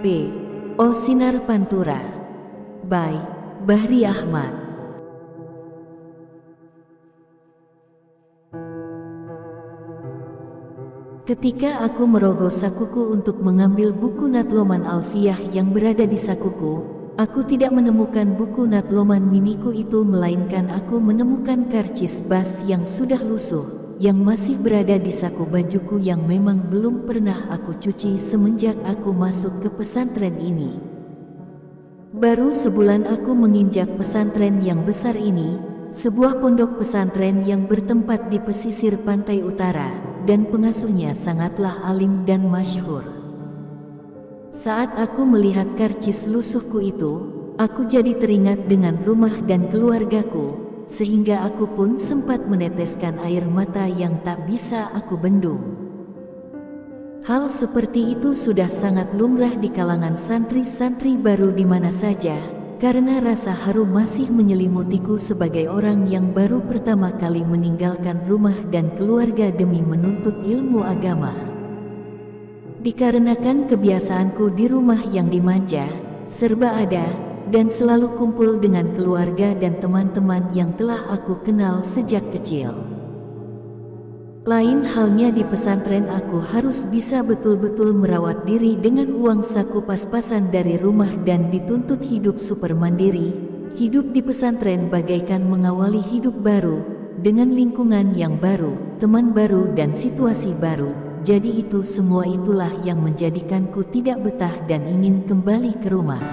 P. O Sinar Pantura by Bahri Ahmad. Ketika aku merogoh sakuku untuk mengambil buku Natloman Alfiyah yang berada di sakuku, aku tidak menemukan buku Natloman miniku itu, melainkan aku menemukan karcis bas yang sudah lusuh, yang masih berada di saku bajuku yang memang belum pernah aku cuci semenjak aku masuk ke pesantren ini. Baru sebulan aku menginjak pesantren yang besar ini, sebuah pondok pesantren yang bertempat di pesisir pantai utara, dan pengasuhnya sangatlah alim dan masyhur. Saat aku melihat karcis lusuhku itu, aku jadi teringat dengan rumah dan keluargaku, sehingga aku pun sempat meneteskan air mata yang tak bisa aku bendung. Hal seperti itu sudah sangat lumrah di kalangan santri-santri baru di mana saja, karena rasa haru masih menyelimutiku sebagai orang yang baru pertama kali meninggalkan rumah dan keluarga demi menuntut ilmu agama. Dikarenakan kebiasaanku di rumah yang dimanja, serba ada, dan selalu kumpul dengan keluarga dan teman-teman yang telah aku kenal sejak kecil. Lain halnya di pesantren, aku harus bisa betul-betul merawat diri dengan uang saku pas-pasan dari rumah dan dituntut hidup super mandiri. Hidup di pesantren bagaikan mengawali hidup baru, dengan lingkungan yang baru, teman baru dan situasi baru. Jadi itu semua itulah yang menjadikanku tidak betah dan ingin kembali ke rumah.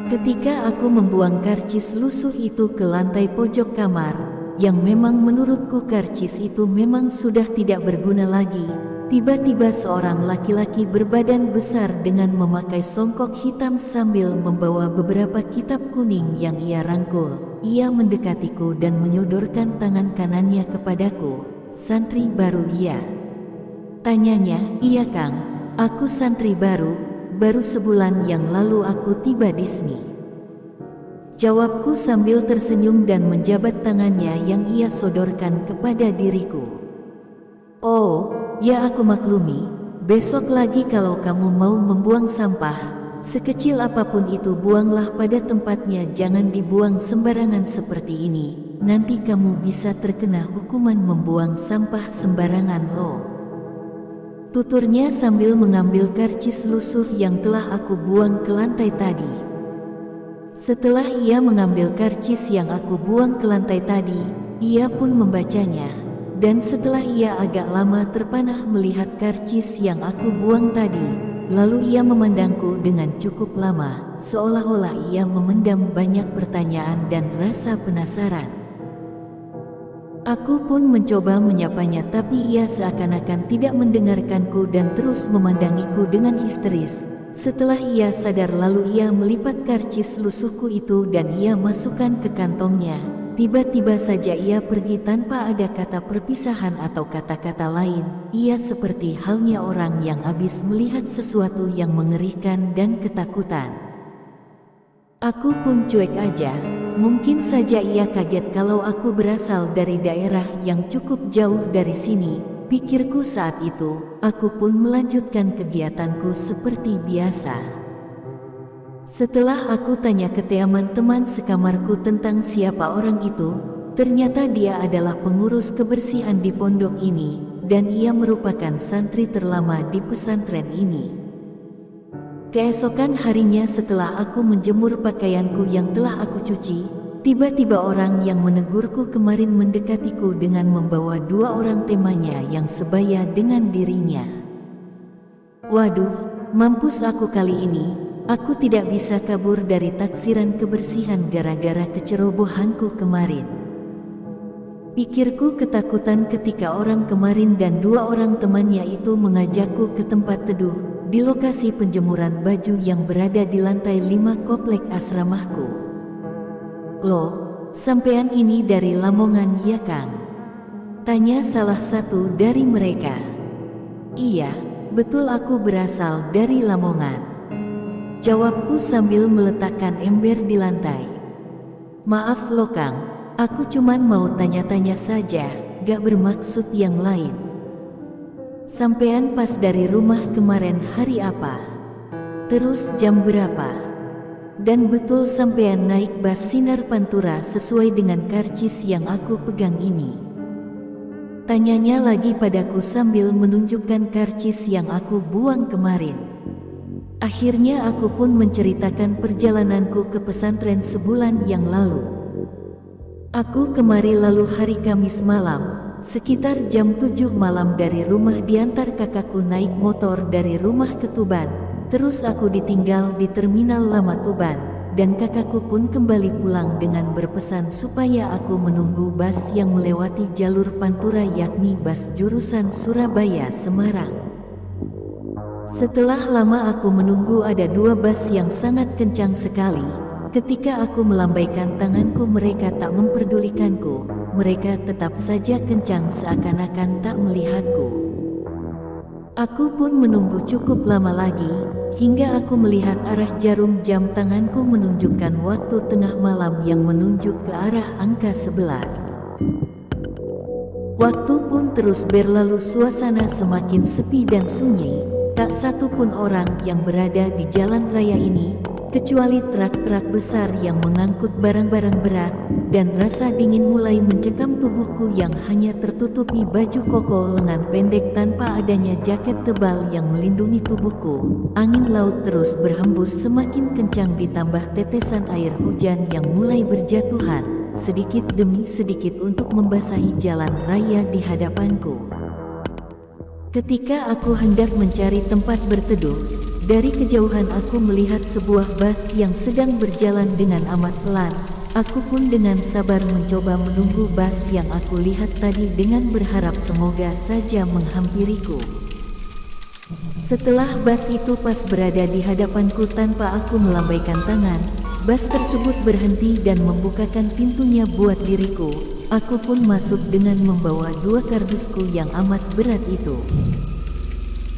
Ketika aku membuang karcis lusuh itu ke lantai pojok kamar, yang memang menurutku karcis itu memang sudah tidak berguna lagi, tiba-tiba seorang laki-laki berbadan besar dengan memakai songkok hitam sambil membawa beberapa kitab kuning yang ia rangkul. Ia mendekatiku dan menyodorkan tangan kanannya kepadaku. "Santri baru ya?" tanyanya. "Iya Kang, aku santri baru sebulan yang lalu aku tiba di sini," jawabku sambil tersenyum dan menjabat tangannya yang ia sodorkan kepada diriku. "Oh, ya aku maklumi, besok lagi kalau kamu mau membuang sampah, sekecil apapun itu buanglah pada tempatnya, jangan dibuang sembarangan seperti ini, nanti kamu bisa terkena hukuman membuang sampah sembarangan loh," tuturnya sambil mengambil karcis lusuh yang telah aku buang ke lantai tadi. Setelah ia mengambil karcis yang aku buang ke lantai tadi, ia pun membacanya. Dan setelah ia agak lama terpanah melihat karcis yang aku buang tadi, lalu ia memandangku dengan cukup lama, seolah-olah ia memendam banyak pertanyaan dan rasa penasaran. Aku pun mencoba menyapanya, tapi ia seakan-akan tidak mendengarkanku dan terus memandangiku dengan histeris. Setelah ia sadar, lalu ia melipat karcis lusuhku itu dan ia masukkan ke kantongnya. Tiba-tiba saja ia pergi tanpa ada kata perpisahan atau kata-kata lain. Ia seperti halnya orang yang habis melihat sesuatu yang mengerikan dan ketakutan. Aku pun cuek aja. Mungkin saja ia kaget kalau aku berasal dari daerah yang cukup jauh dari sini, pikirku saat itu. Aku pun melanjutkan kegiatanku seperti biasa. Setelah aku tanya ke teman sekamarku tentang siapa orang itu, ternyata dia adalah pengurus kebersihan di pondok ini, dan ia merupakan santri terlama di pesantren ini. Keesokan harinya setelah aku menjemur pakaianku yang telah aku cuci, tiba-tiba orang yang menegurku kemarin mendekatiku dengan membawa 2 orang temannya yang sebaya dengan dirinya. Waduh, mampus aku kali ini. Aku tidak bisa kabur dari taksiran kebersihan gara-gara kecerobohanku kemarin. Pikirku ketakutan ketika orang kemarin dan 2 orang temannya itu mengajakku ke tempat teduh di lokasi penjemuran baju yang berada di lantai 5 komplek asramahku. "Loh, sampean ini dari Lamongan ya Kang?" tanya salah satu dari mereka. "Iya, betul, aku berasal dari Lamongan," jawabku sambil meletakkan ember di lantai. "Maaf loh Kang, aku cuman mau tanya-tanya saja, gak bermaksud yang lain." "Sampean pas dari rumah kemarin hari apa?" Terus jam berapa? Dan betul sampean naik bas sinar pantura sesuai dengan karcis yang aku pegang ini? Tanyanya lagi padaku sambil menunjukkan karcis yang aku buang kemarin. Akhirnya aku pun menceritakan perjalananku ke pesantren sebulan yang lalu. Aku kemari lalu hari Kamis malam, sekitar jam 7 malam dari rumah diantar kakakku naik motor dari rumah ke Tuban. Terus aku ditinggal di Terminal Lama Tuban, dan kakakku pun kembali pulang dengan berpesan supaya aku menunggu bus yang melewati jalur Pantura yakni bus jurusan Surabaya-Semarang. Setelah lama aku menunggu ada 2 bus yang sangat kencang sekali. Ketika aku melambaikan tanganku mereka tak memperdulikanku, mereka tetap saja kencang seakan-akan tak melihatku. Aku pun menunggu cukup lama lagi, hingga aku melihat arah jarum jam tanganku menunjukkan waktu tengah malam yang menunjuk ke arah angka 11. Waktu pun terus berlalu, suasana semakin sepi dan sunyi, tak satu pun orang yang berada di jalan raya ini, kecuali truk-truk besar yang mengangkut barang-barang berat, dan rasa dingin mulai mencekam tubuhku yang hanya tertutupi baju koko lengan pendek tanpa adanya jaket tebal yang melindungi tubuhku. Angin laut terus berhembus semakin kencang ditambah tetesan air hujan yang mulai berjatuhan, sedikit demi sedikit untuk membasahi jalan raya di hadapanku. Ketika aku hendak mencari tempat berteduh, dari kejauhan aku melihat sebuah bus yang sedang berjalan dengan amat pelan. Aku pun dengan sabar mencoba menunggu bus yang aku lihat tadi dengan berharap semoga saja menghampiriku. Setelah bus itu pas berada di hadapanku tanpa aku melambaikan tangan, bus tersebut berhenti dan membukakan pintunya buat diriku. Aku pun masuk dengan membawa 2 kardusku yang amat berat itu.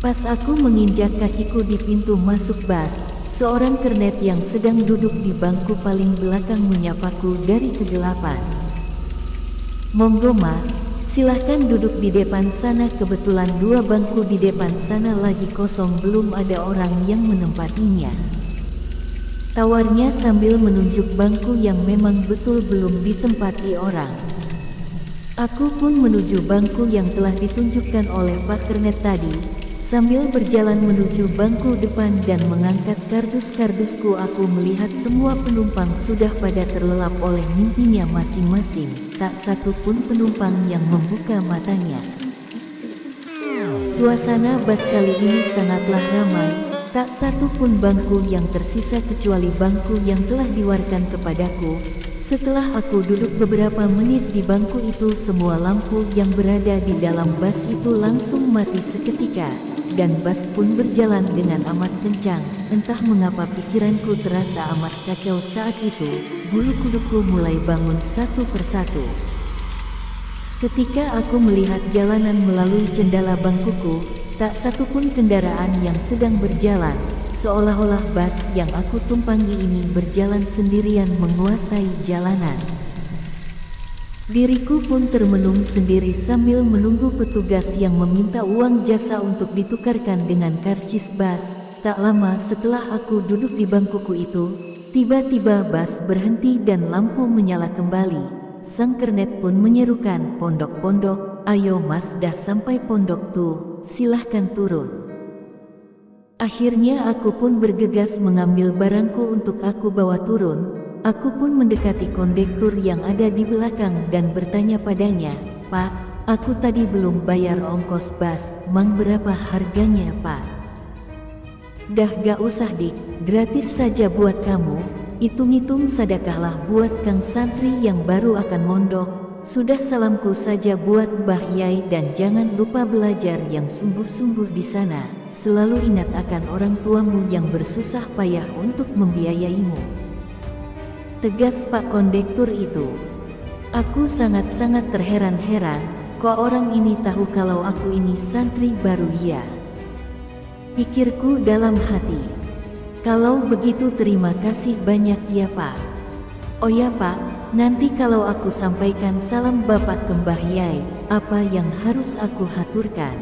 Pas aku menginjak kakiku di pintu masuk bus, seorang kernet yang sedang duduk di bangku paling belakang menyapaku dari kegelapan. "Monggo mas, silahkan duduk di depan sana, kebetulan 2 bangku di depan sana lagi kosong, belum ada orang yang menempatinya," tawarnya sambil menunjuk bangku yang memang betul belum ditempati orang. Aku pun menuju bangku yang telah ditunjukkan oleh Pak Kernet tadi. Sambil berjalan menuju bangku depan dan mengangkat kardus-kardusku, aku melihat semua penumpang sudah pada terlelap oleh mimpinya masing-masing. Tak satu pun penumpang yang membuka matanya. Suasana bus kali ini sangatlah ramai. Tak satu pun bangku yang tersisa kecuali bangku yang telah diwarkan kepadaku. Setelah aku duduk beberapa menit di bangku itu, semua lampu yang berada di dalam bus itu langsung mati seketika. Dan bus pun berjalan dengan amat kencang. Entah mengapa pikiranku terasa amat kacau saat itu. Bulu kuduku mulai bangun satu persatu. Ketika aku melihat jalanan melalui jendela bangkuku, tak satu pun kendaraan yang sedang berjalan. Seolah-olah bus yang aku tumpangi ini berjalan sendirian menguasai jalanan. Diriku pun termenung sendiri sambil menunggu petugas yang meminta uang jasa untuk ditukarkan dengan karcis bus. Tak lama setelah aku duduk di bangkuku itu, tiba-tiba bus berhenti dan lampu menyala kembali. Sang kernet pun menyerukan, "Pondok-pondok, ayo mas, dah sampai pondok tuh, silahkan turun." Akhirnya aku pun bergegas mengambil barangku untuk aku bawa turun. Aku pun mendekati kondektur yang ada di belakang dan bertanya padanya, "Pak, aku tadi belum bayar ongkos bus, mang berapa harganya pak?" "Dah gak usah dik, gratis saja buat kamu, hitung-hitung sedekahlah buat kang santri yang baru akan mondok. Sudah salamku saja buat Mbah Yai dan jangan lupa belajar yang sungguh-sungguh di sana. Selalu ingat akan orang tuamu yang bersusah payah untuk membiayaimu," tegas Pak Kondektur itu. Aku sangat-sangat terheran-heran, kok orang ini tahu kalau aku ini santri baru ya? Pikirku dalam hati. Kalau begitu terima kasih banyak ya Pak. Oh ya Pak, nanti kalau aku sampaikan salam Bapak ke Mbah Yai, apa yang harus aku haturkan?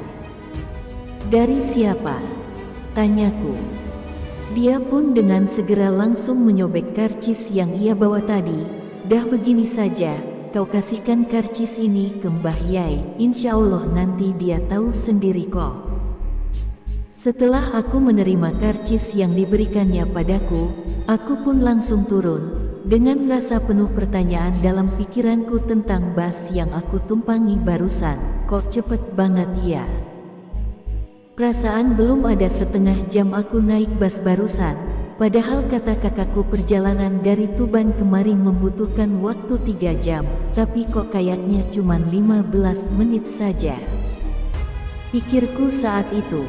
Dari siapa? Tanyaku. Dia pun dengan segera langsung menyobek karcis yang ia bawa tadi. Dah begini saja, kau kasihkan karcis ini ke Mbah Yai, insya Allah nanti dia tahu sendiri kok. Setelah aku menerima karcis yang diberikannya padaku, aku pun langsung turun, dengan rasa penuh pertanyaan dalam pikiranku tentang bas yang aku tumpangi barusan. Kok cepet banget ya? Perasaan belum ada setengah jam aku naik bas barusan, padahal kata kakakku perjalanan dari Tuban kemari membutuhkan waktu 3 jam, tapi kok kayaknya cuma 15 menit saja. Pikirku saat itu.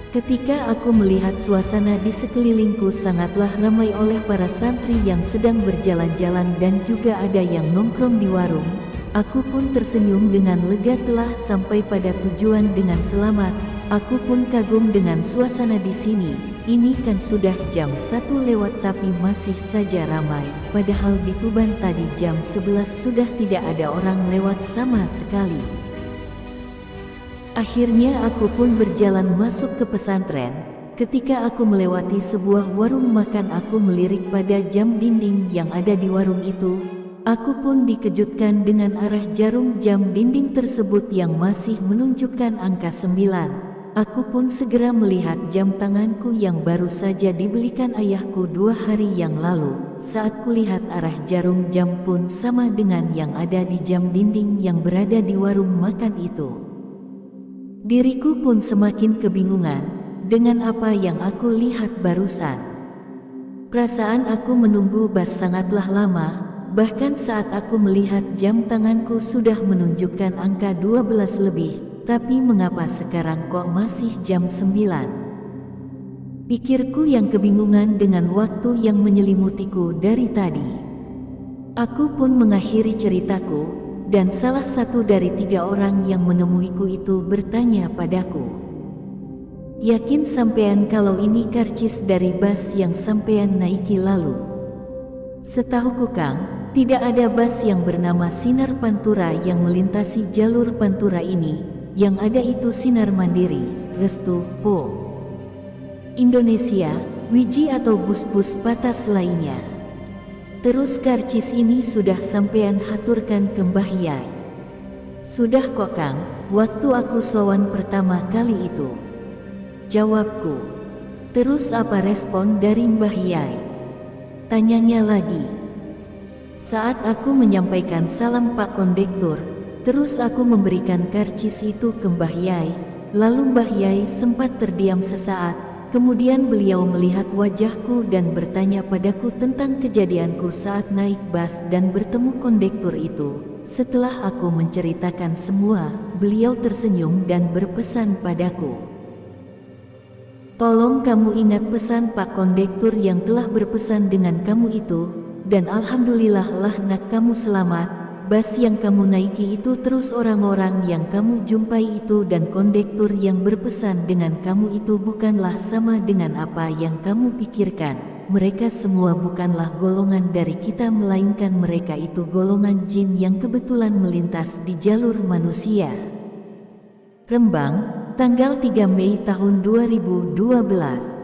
Ketika aku melihat suasana di sekelilingku sangatlah ramai oleh para santri yang sedang berjalan-jalan dan juga ada yang nongkrong di warung, aku pun tersenyum dengan lega telah sampai pada tujuan dengan selamat. Aku pun kagum dengan suasana di sini. Ini kan sudah jam 1 lewat tapi masih saja ramai. Padahal di Tuban tadi jam 11 sudah tidak ada orang lewat sama sekali. Akhirnya aku pun berjalan masuk ke pesantren. Ketika aku melewati sebuah warung makan, aku melirik pada jam dinding yang ada di warung itu. Aku pun dikejutkan dengan arah jarum jam dinding tersebut yang masih menunjukkan angka 9. Aku pun segera melihat jam tanganku yang baru saja dibelikan ayahku 2 hari yang lalu. Saat kulihat arah jarum jam pun sama dengan yang ada di jam dinding yang berada di warung makan itu. Diriku pun semakin kebingungan dengan apa yang aku lihat barusan. Perasaan aku menunggu bas sangatlah lama, bahkan saat aku melihat jam tanganku sudah menunjukkan angka 12 lebih. Tapi mengapa sekarang kok masih jam 9? Pikirku yang kebingungan dengan waktu yang menyelimutiku dari tadi. Aku pun mengakhiri ceritaku, dan salah satu dari 3 orang yang menemuiku itu bertanya padaku, "Yakin sampean kalau ini karcis dari bas yang sampean naiki lalu?" Setahuku Kang, tidak ada bas yang bernama Sinar Pantura yang melintasi jalur Pantura ini. Yang ada itu Sinar Mandiri, Restu, Po, Indonesia, Wiji atau bus-bus patas lainnya. Terus karcis ini sudah sampean haturkan ke Mbah Yai? Sudah kok Kang, waktu aku sowan pertama kali itu, jawabku. Terus apa respon dari Mbah Yai? Tanyanya lagi. Saat aku menyampaikan salam Pak Kondektur, terus aku memberikan karcis itu ke Mbah Yai, lalu Mbah Yai sempat terdiam sesaat, kemudian beliau melihat wajahku dan bertanya padaku tentang kejadianku saat naik bas dan bertemu kondektur itu. Setelah aku menceritakan semua, beliau tersenyum dan berpesan padaku, "Tolong kamu ingat pesan Pak Kondektur yang telah berpesan dengan kamu itu, dan alhamdulillah lah nak kamu selamat. Bas yang kamu naiki itu terus orang-orang yang kamu jumpai itu dan kondektur yang berpesan dengan kamu itu bukanlah sama dengan apa yang kamu pikirkan. Mereka semua bukanlah golongan dari kita melainkan mereka itu golongan jin yang kebetulan melintas di jalur manusia." Rembang, tanggal 3 Mei tahun 2012.